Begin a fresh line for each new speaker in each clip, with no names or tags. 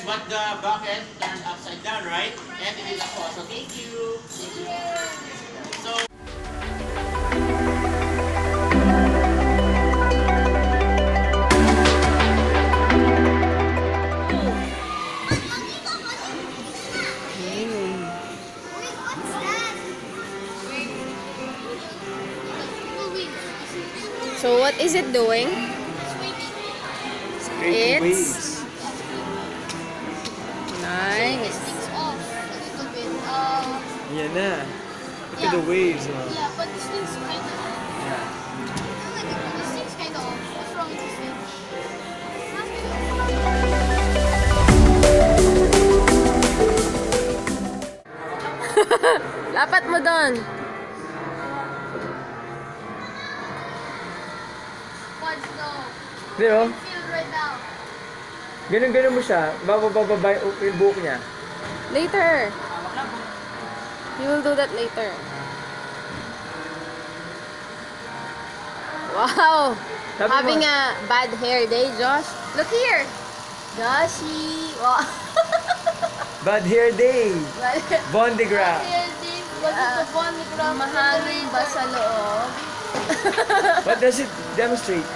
but the bucket turned upside down, right? And it is ako. So thank you. Thank you. So.
So what is it doing?
Scraping waves.
Nice.
Yan na. Look at the waves. Oh.
Yeah, but this thing's kind of.
Yeah.
This thing's kind of off. What's wrong with this thing?
Lapat mo doon.
What's no?
Di ba?
Feel right now.
Ganun-ganun mo siya. Bababa yung buhok niya.
Later. You will do that later. Wow.
Sabi
Having
mo.
a bad hair day, Josh. Look here. Joshy. Wow.
Bad hair day. Bondi Graaff.
Here, Dave. Was it the one with Graaff?
Mahangin ba sa loob?
What does it demonstrate?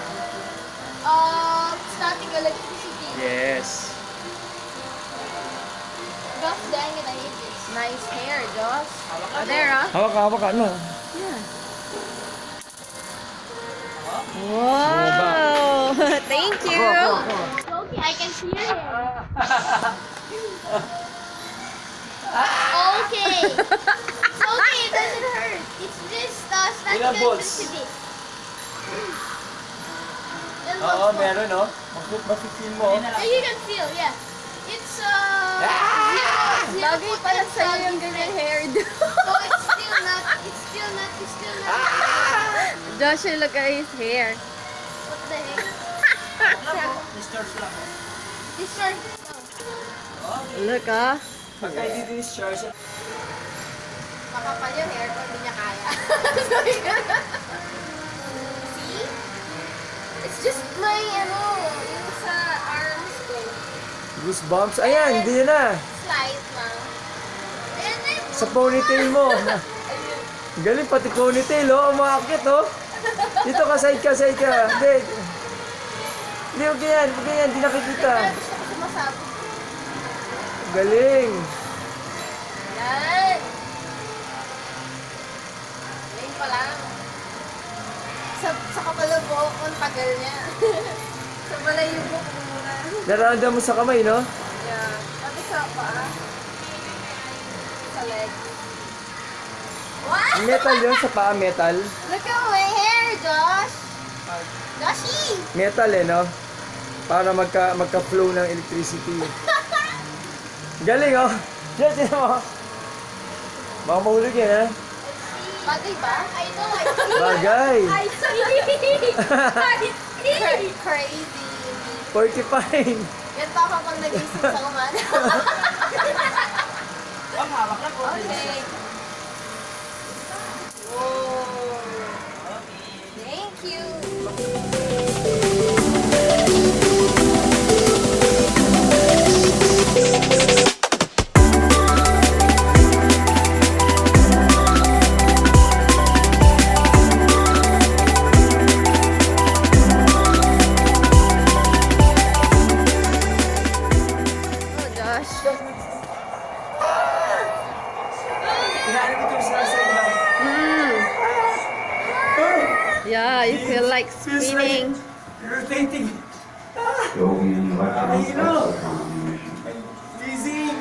Static electricity.
Yes.
Graaff, dang it, I hate this.
Nice hair, Josh. Oh, there, ah.
Hawak ka, ano?
Yeah. Wow. Thank you.
Okay, I can see your hair. Okay. It's okay, it doesn't hurt. It's just static
Ilang volts?
electricity.
Oo, meron, no? Mafe-feel mo.
Yeah, you can feel, yeah. It's
Bagay pala sa'yo yung ganyan hairdo.
So it's still not.
Josh, look at his hair.
What the heck? Discharge.
Look, ah.
Pagka hindi discharge,
Makapal yung hair ko, hindi niya kaya.
See? It's just my,
yung sa arms ko.
goosebumps. Ayan, hindi na.
slight lang. And then,
Sa ponytail mo. Galing pati ponytail, oh. Umakit, oh. Dito ka, side ka. Hindi. Hindi, huwag yan. Hindi nakikita.
gusto ko sumasabi.
Galing.
Yan. Ngayon pa lang. Sa kapalabo, ang tagal niya. Sa balayubo ko muna.
Naranda mo sa kamay, no?
Yeah. Pati sa paa. Sa leg. What?
Metal yun, sa paa metal.
Look at my hair, Josh!
Joshi!
Metal, no? Para magka-flow ng electricity. Galing, oh. Diyan, sino mo. Baka mahulog yan, ha?
Bagay ba?
I know.
Bagay.
I see.
Crazy.
45.
Yan pa ako pag nag-isip sa umaga. Okay. Whoa. Thank you. Oh, Josh.
Inaano ko ito sa lang.
Yeah, you feel like
Feels
spinning.
like rotating.
Jovian electrical
Amazing.
transformation.
Dizzy.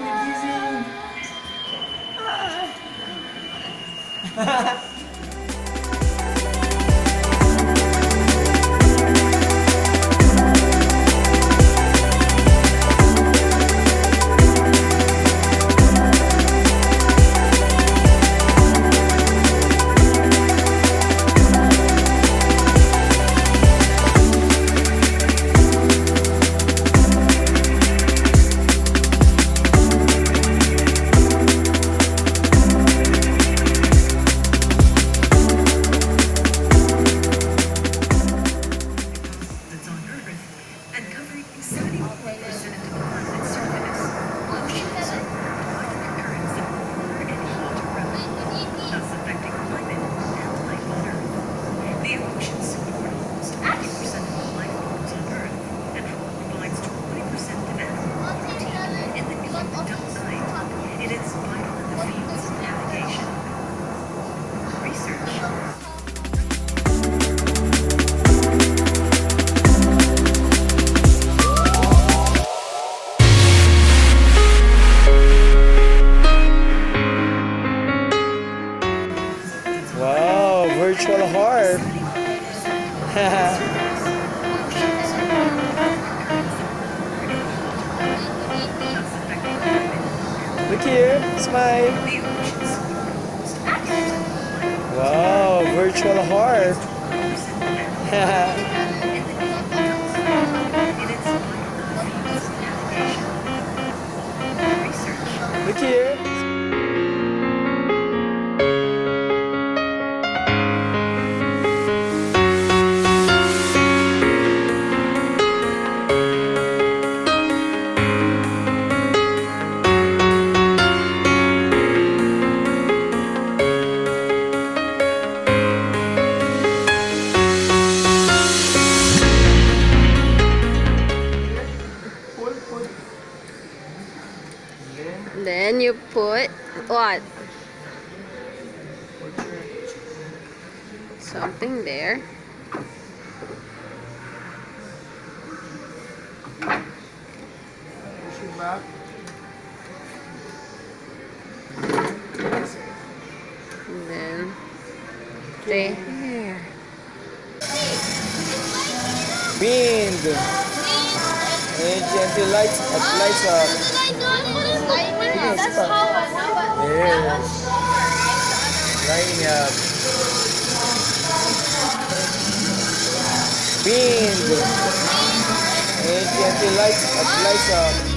Look here, smile. Wow, virtual harp. Look here.
Then you put what? Something there. And then there.
Wind. And gentle lights up.
That's how I
Yes. Lining up. Wind. And gentle lights up.